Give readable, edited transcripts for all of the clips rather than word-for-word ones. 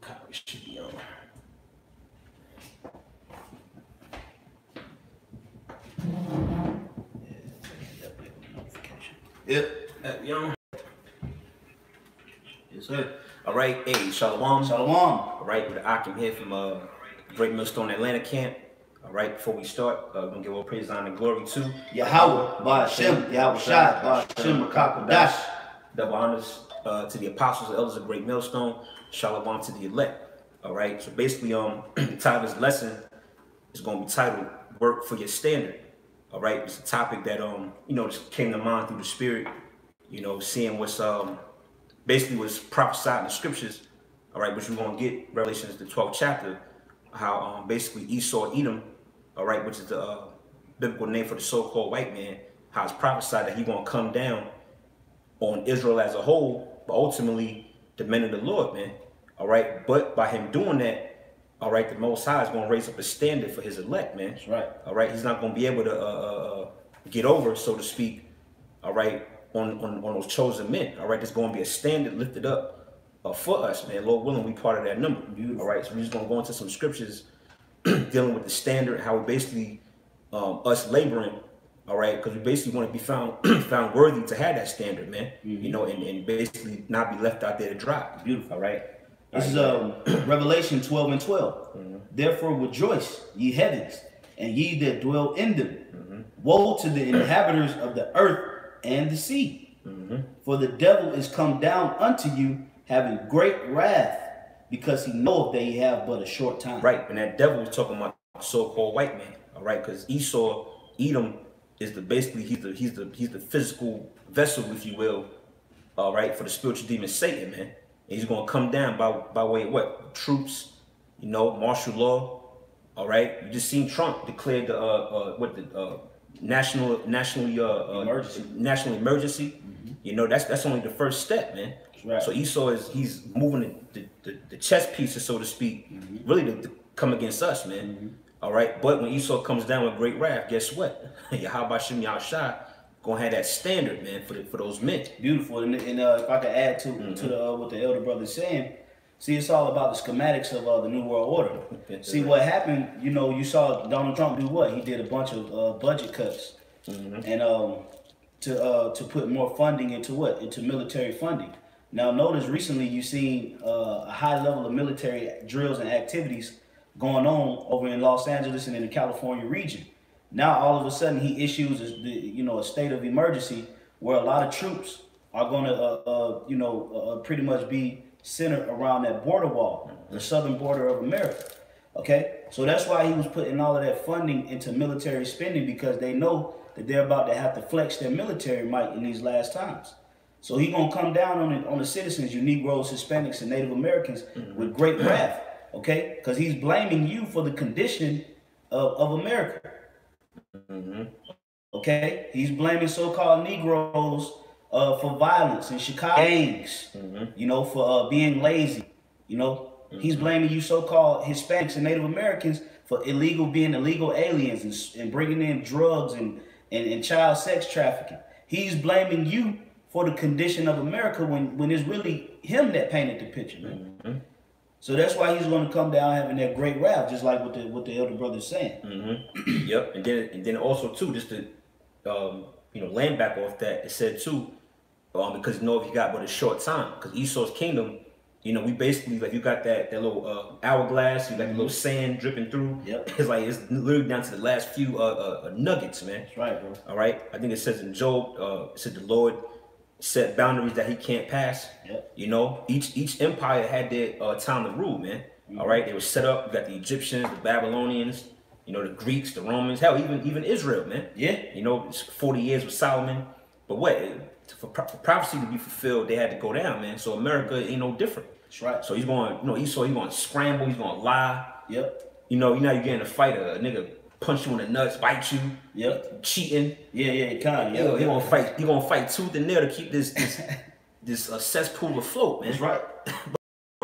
Copy should be on. Yep, young. Yes, sir. All right, hey, Shalom. Shalom. All right, with the Akim here from Great Millstone Atlanta camp. All right, before we start, we're gonna give all praise, honor, and glory to Yahweh, Ba'Shem, Yahweh Shai, Ba'Shem, Rakakodash. Double honors to the apostles and elders of Great Millstone. Shalom to the elect. All right, so basically, the title of this lesson is gonna be titled "Work for Your Standard." All right, it's a topic that just came to mind through the Spirit. Seeing what's basically was prophesied in the scriptures. All right, which we're gonna get Revelations the 12th chapter, how basically Esau, Edom, all right, which is the biblical name for the so-called white man, how it's prophesied that he's gonna come down on Israel as a whole, but ultimately the men of the Lord, man. All right, but by him doing that, all right, the Most High is gonna raise up a standard for his elect, man. That's right. All right, he's not gonna be able to get over, so to speak. All right, on those chosen men. All right, there's gonna be a standard lifted up for us, man. Lord willing, we part of that number. Beautiful. All right, so we're just gonna go into some scriptures dealing with the standard, how we basically us laboring. All right, because we basically want to be found worthy to have that standard, man. And basically not be left out there to dry. Beautiful. All right. This is Revelation 12 and 12. Therefore rejoice, ye heavens, and ye that dwell in them. Woe to the inhabitants of the earth and the sea. For the devil is come down unto you, having great wrath, because he knoweth that he have but a short time. Right, and that devil is talking about the so-called white man. All right, because Esau, Edom, is he's the physical vessel, if you will. All right, for the spiritual demon Satan, man. And he's gonna come down by way of what? Troops, martial law. All right, you just seen Trump declared the national emergency. That's only the first step, man. Right. So Esau he's moving the chess pieces, so to speak, really to come against us, man. All right, but when Esau comes down with great wrath, guess what? Yahweh Shem Yahweh Shai gonna have that standard, man, for those men. Beautiful. And if I could add to what the elder brother is saying, see, it's all about the schematics of the New World Order. See, what happened, you saw Donald Trump do what? He did a bunch of budget cuts. And to put more funding into what? Into military funding. Now, notice recently you've seen a high level of military drills and activities going on over in Los Angeles and in the California region. Now, all of a sudden, he issues a state of emergency where a lot of troops are going to, pretty much be centered around that border wall, the southern border of America. Okay, so that's why he was putting all of that funding into military spending, because they know that they're about to have to flex their military might in these last times. So he's gonna come down on the citizens, you Negroes, Hispanics, and Native Americans with great wrath. Okay, because he's blaming you for the condition of America. Okay, he's blaming so-called Negroes for violence and Chicago gangs, for being lazy. He's blaming you so-called Hispanics and Native Americans for being illegal aliens and bringing in drugs and child sex trafficking. He's blaming you for the condition of America when it's really him that painted the picture, man. So that's why he's going to come down having that great wrath, just like what the elder brother is saying. Yep, and then also too, just to land back off that, it said too, because if you got but a short time, because Esau's kingdom, we basically you got that little hourglass, you got the little sand dripping through. Yep. It's literally down to the last few nuggets, man. That's right, bro. All right, I think it says in Job, it said the Lord set boundaries that he can't pass. Yep. Each empire had their time to rule, man. All right, they were set up. You got the Egyptians, the Babylonians, the Greeks, the Romans, hell, even Israel, man. Yeah. It's 40 years with Solomon. But for prophecy to be fulfilled, they had to go down, man. So America ain't no different. That's right. So he's going, Esau, he's going to scramble, he's going to lie. Yep. You're getting in a fight, a nigga punch you in the nuts, bite you. Yep. Cheating. Yeah, kind of. He gonna fight tooth and nail to keep this cesspool afloat, man. That's right.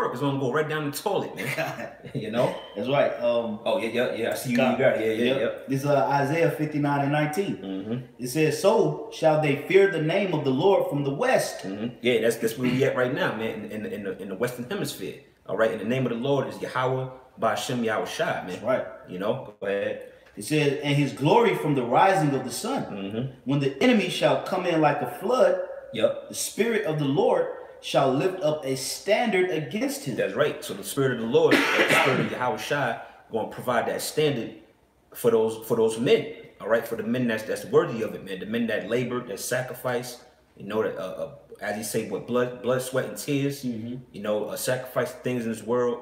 It's gonna go right down the toilet, man. That's right. I see you got it. Yeah. This is Isaiah 59 and 19. It says, "So shall they fear the name of the Lord from the west." Yeah, that's where we at right now, man. In the Western Hemisphere. All right, and the name of the Lord is Yahweh Ba'Shem Yahweh Shai, man. That's right. You know, go ahead. It says, and his glory from the rising of the sun. When the enemy shall come in like a flood, Yep. the spirit of the Lord shall lift up a standard against him. That's right. So the spirit of the Lord, the spirit of Yahweh Shai, going to provide that standard for those men. All right, for the men that's worthy of it, man. The men that labored, that sacrificed. You know that as you say, with blood, sweat, and tears. You know, sacrifice things in this world.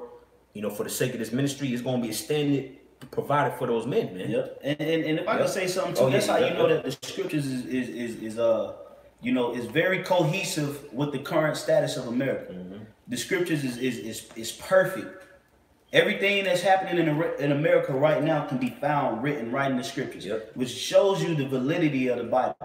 You know, for the sake of this ministry, it's going to be a standard provided for those men, man. Yep. And if I can say something too, that's how you know that the scriptures is you know, is very cohesive with the current status of America. The scriptures is perfect. Everything that's happening in America right now can be found written right in the scriptures, which shows you the validity of the Bible.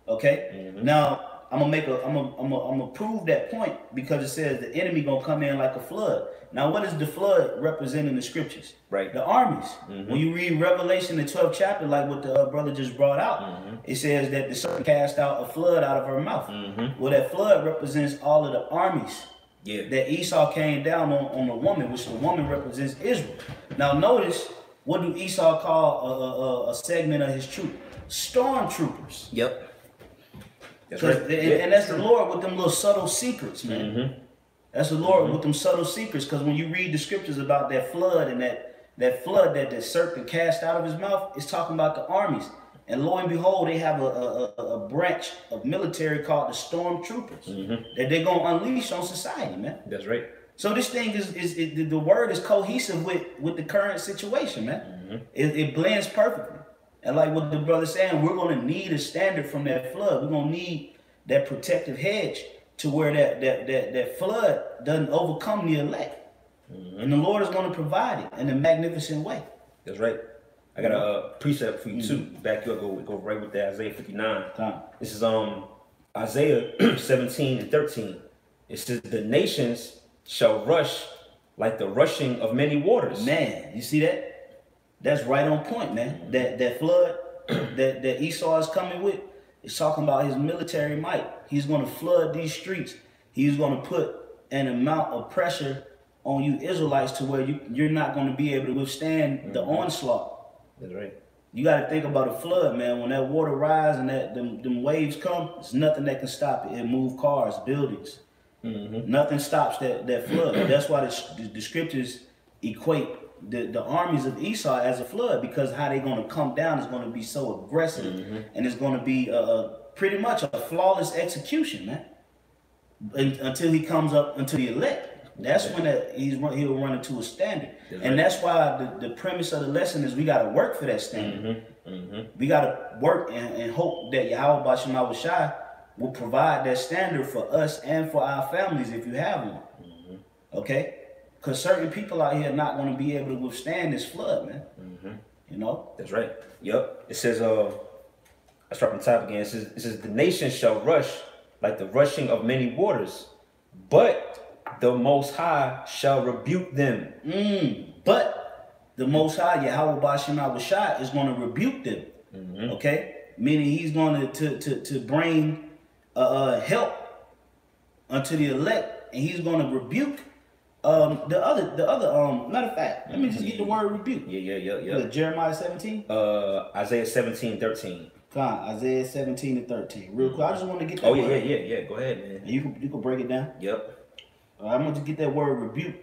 Okay. Now I'm gonna prove that point because it says the enemy gonna come in like a flood. Now, what does the flood represent in the scriptures? Right. The armies. When you read Revelation, the 12th chapter, like what the brother just brought out, it says that the serpent cast out a flood out of her mouth. Well, that flood represents all of the armies that Esau came down on the woman, which the woman represents Israel. Now, notice, what do Esau call a segment of his troop? Stormtroopers. Yep. That's right. And that's the Lord with them little subtle secrets, man. That's the Lord with them subtle secrets, because when you read the scriptures about that flood and that flood that the serpent cast out of his mouth, it's talking about the armies. And lo and behold, they have a branch of military called the Stormtroopers that they're going to unleash on society, man. That's right. So this thing the word is cohesive with the current situation, man. It blends perfectly. And like what the brother's saying, we're going to need a standard from that flood. We're going to need that protective hedge to where that flood doesn't overcome the elect. And the Lord is going to provide it in a magnificent way. That's right. I got a precept for you too. Back you up, go right with that Isaiah 59. This is Isaiah 17 and 13. It says, the nations shall rush like the rushing of many waters. Man, you see that? That's right on point, man. That flood that Esau is coming with, it's talking about his military might. He's going to flood these streets. He's going to put an amount of pressure on you Israelites to where you're not going to be able to withstand the onslaught. That's right. You got to think about a flood, man. When that water rises and them waves come, there's nothing that can stop it. It moves cars, buildings. Nothing stops that flood. That's why the scriptures equate the armies of Esau as a flood, because how they're going to come down is going to be so aggressive, and it's going to be pretty much a flawless execution, man. Until he comes up into the elect. That's when he'll run into a standard. And that's why the premise of the lesson is we got to work for that standard. We got to work and hope that Yahweh Ba'Shem Yahweh Shai will provide that standard for us and for our families if you have one. Okay? Because certain people out here are not going to be able to withstand this flood, man. You know? That's right. Yep. It says, I start from the top again. It says, the nations shall rush like the rushing of many waters, but the Most High shall rebuke them. But the Most High, Yahweh Ba'Shem Yahweh Shai, is going to rebuke them. Okay? Meaning he's going to bring help unto the elect, and he's going to rebuke the other matter of fact, let me just get the word rebuke. Yeah. Jeremiah 17? Isaiah 17, 13. Come on, Isaiah 17 and 13. Real quick, I just want to get that word. Yeah. Go ahead, man. And you can break it down. Yep. I'm going to get that word rebuke.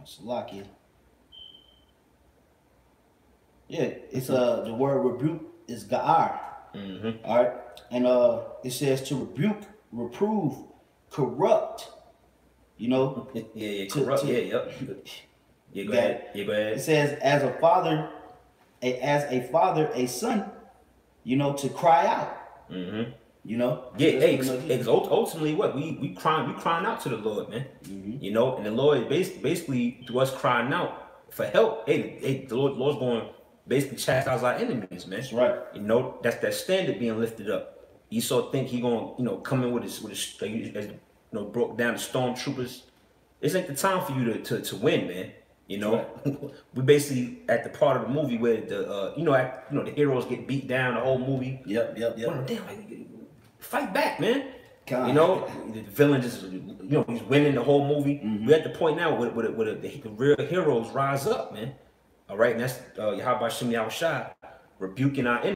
Salakia. Yeah, it's the word rebuke is ga'ar. All right, and it says to rebuke, reprove, corrupt. You know. Corrupt. Yep. Yeah, go ahead. It says as a father, a son, you know, to cry out. You know. Because ultimately, what we crying out to the Lord, man. You know, and the Lord basically through us crying out for help. Hey, the Lord's going to basically chastise our enemies, man. That's right. You know, that's that standard being lifted up. Esau think he gonna come in with his broke down the stormtroopers. This ain't the time for you to win, man. You know, we basically at the part of the movie where the heroes get beat down the whole movie. Yep. Damn, fight back, man. You know, the villain just, he's winning the whole movie. We're at the point now where the real heroes rise up, man. All right, and that's Yahweh Shem Yahushua rebuking our enemies.